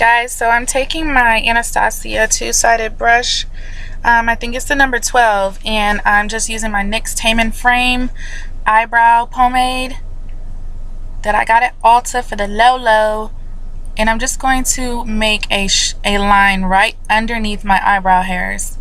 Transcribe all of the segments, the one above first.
Guys, so I'm taking my Anastasia two-sided brush. I think it's the number 12, and I'm just using my Nyx Tame&Frame eyebrow pomade that I got at Ulta for the low, and I'm just going to make a line right underneath my eyebrow hairs.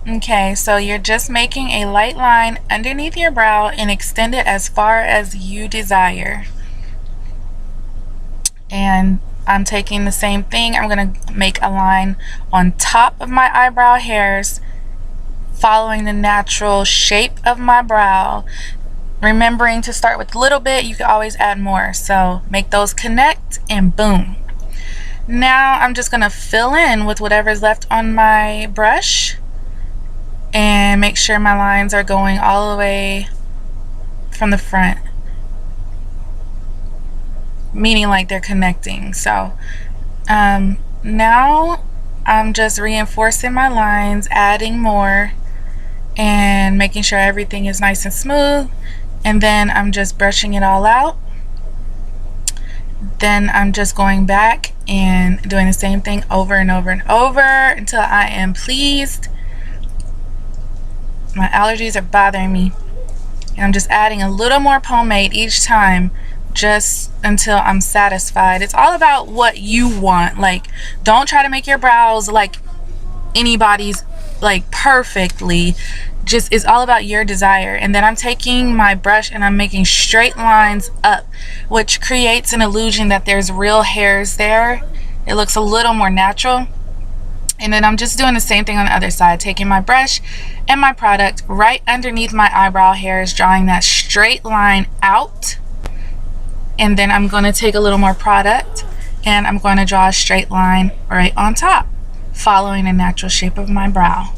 Okay, so you're just making a light line underneath your brow and extend it as far as you desire. And I'm taking the same thing. I'm going to make a line on top of my eyebrow hairs, following the natural shape of my brow. Remembering to start with a little bit, you can always add more. So make those connect and boom. Now I'm just going to fill in with whatever's left on my brush and make sure my lines are going all the way from the front, meaning like they're connecting. So now I'm just reinforcing my lines, adding more, and making sure everything is nice and smooth. And then I'm just brushing it all out. Then I'm just going back and doing the same thing over and over and over until I am pleased. My allergies are bothering me, and I'm just adding a little more pomade each time, just until I'm satisfied. It's all about what you want. Like, don't try to make your brows like anybody's, like perfectly. Just, it's all about your desire. And then I'm taking my brush and I'm making straight lines up, which creates an illusion that there's real hairs there. It looks a little more natural. And then I'm just doing the same thing on the other side, taking my brush and my product right underneath my eyebrow hairs, drawing that straight line out. And then I'm going to take a little more product and I'm going to draw a straight line right on top, following the natural shape of my brow.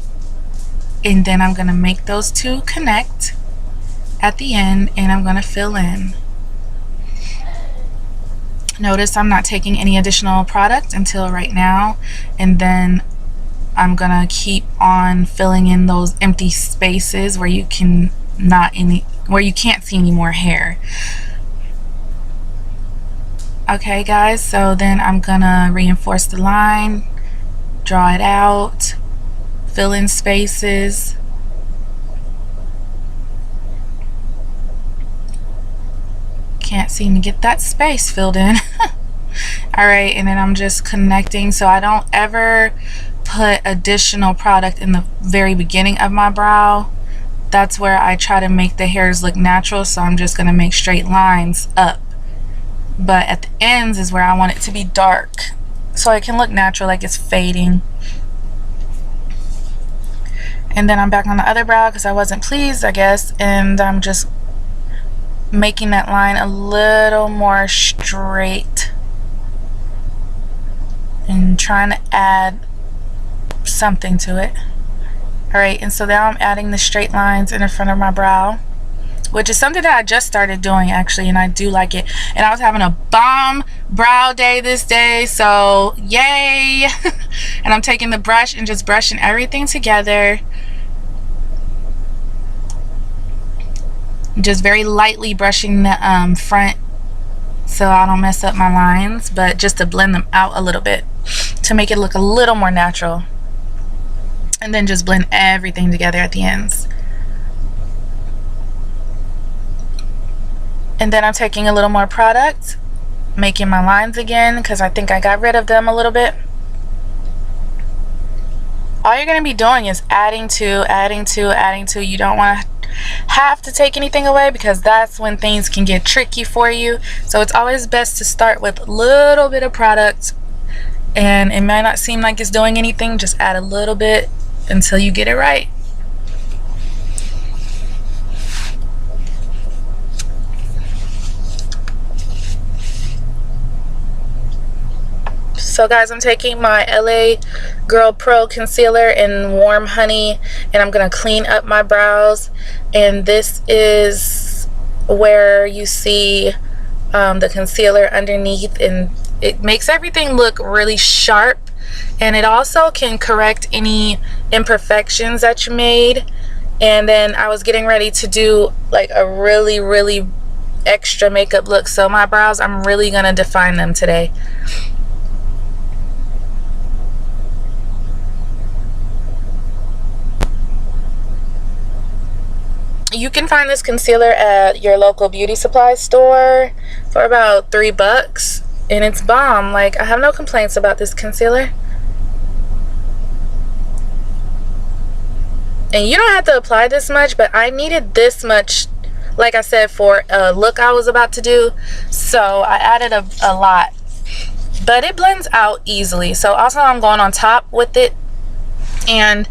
And then I'm going to make those two connect at the end, and I'm going to fill in. Notice I'm not taking any additional product until right now, and then I'm gonna keep on filling in those empty spaces where you can't see any more hair. Okay guys, so then I'm gonna reinforce the line, draw it out, fill in spaces. Can't seem to get that space filled in. Alright, and then I'm just connecting, so I don't ever put additional product in the very beginning of my brow. That's where I try to make the hairs look natural, so I'm just going to make straight lines up. But at the ends is where I want it to be dark, so it can look natural, like it's fading. And then I'm back on the other brow because I wasn't pleased, I guess, and I'm just making that line a little more straight and trying to add something to it. Alright, and so now I'm adding the straight lines in the front of my brow, which is something that I just started doing actually, and I do like it. And I was having a bomb brow day this day, so yay. And I'm taking the brush and just brushing everything together, just very lightly brushing the front so I don't mess up my lines, but just to blend them out a little bit to make it look a little more natural. And then just blend everything together at the ends. And then I'm taking a little more product, making my lines again because I think I got rid of them a little bit. All you're going to be doing is adding to, adding to, adding to. You don't want to have to take anything away because that's when things can get tricky for you. So it's always best to start with a little bit of product, and it might not seem like it's doing anything. Just add a little bit until you get it right. So guys, I'm taking my LA Girl Pro concealer in Warm Honey, and I'm going to clean up my brows. And this is where you see the concealer underneath, and it makes everything look really sharp, and it also can correct any imperfections that you made. And then I was getting ready to do like a really extra makeup look. So my brows, I'm really gonna define them today. You can find this concealer at your local beauty supply store for about $3, and it's bomb. Like, I have no complaints about this concealer. And you don't have to apply this much, but I needed this much, like I said, for a look I was about to do, so I added a lot, but it blends out easily. So also I'm going on top with it, and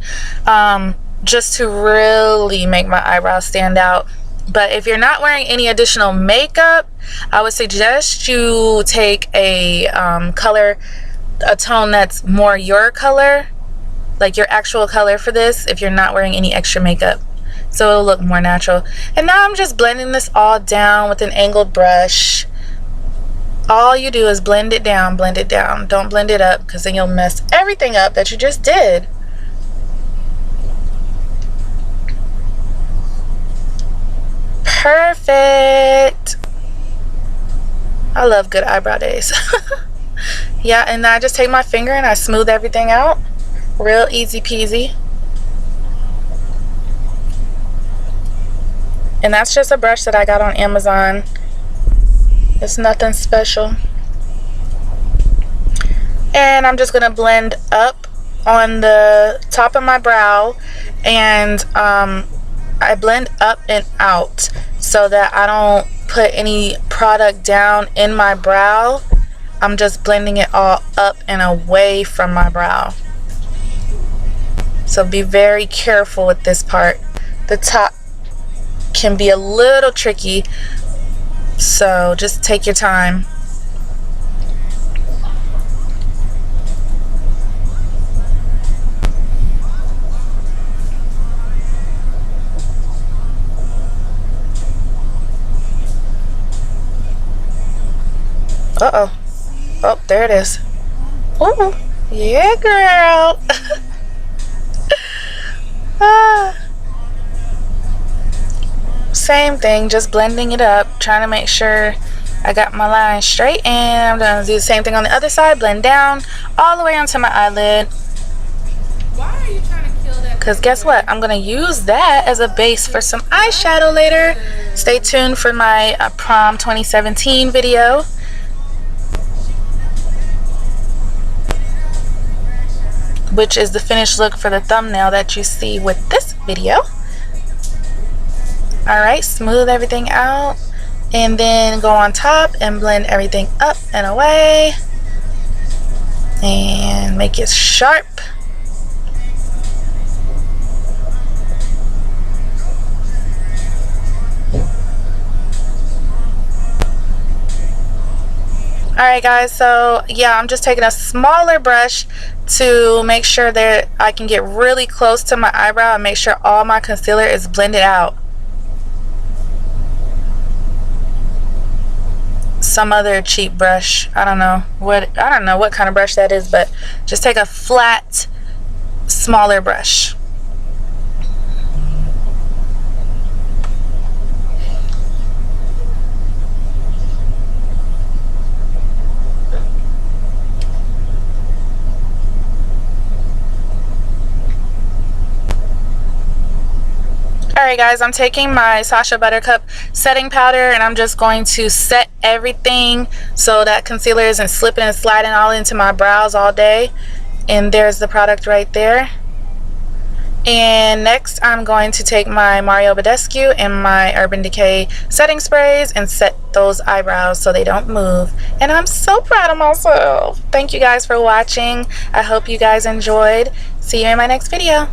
just to really make my eyebrows stand out. But if you're not wearing any additional makeup, I would suggest you take a tone that's more your color, like your actual color for this, if you're not wearing any extra makeup, so it'll look more natural. And now I'm just blending this all down with an angled brush. All you do is blend it down. Don't blend it up, because then you'll mess everything up that you just did. Perfect. I love good eyebrow days. Yeah, and then I just take my finger and I smooth everything out. Real easy peasy. And that's just a brush that I got on Amazon. It's nothing special. And I'm just gonna blend up on the top of my brow, and I blend up and out so that I don't put any product down in my brow. I'm just blending it all up and away from my brow. So be very careful with this part. The top can be a little tricky, so just take your time. Uh-oh. Oh, there it is. Oh, yeah, girl. Same thing, just blending it up, trying to make sure I got my line straight. And I'm going to do the same thing on the other side. Blend down all the way onto my eyelid. Why are you trying to kill that? Because guess what? I'm going to use that as a base for some eyeshadow later. Stay tuned for my prom 2017 video. Which is the finished look for the thumbnail that you see with this video. Alright, smooth everything out, and then go on top and blend everything up and away, and make it sharp. Alright guys, so yeah, I'm just taking a smaller brush to make sure that I can get really close to my eyebrow and make sure all my concealer is blended out. Some other cheap brush, I don't know what kind of brush that is, but just take a flat, smaller brush. Alright guys, I'm taking my Sacha ButterCup setting powder, and I'm just going to set everything so that concealer isn't slipping and sliding all into my brows all day. And there's the product right there. And next I'm going to take my Mario Badescu and my Urban Decay setting sprays and set those eyebrows so they don't move. And I'm so proud of myself. Thank you guys for watching. I hope you guys enjoyed. See you in my next video.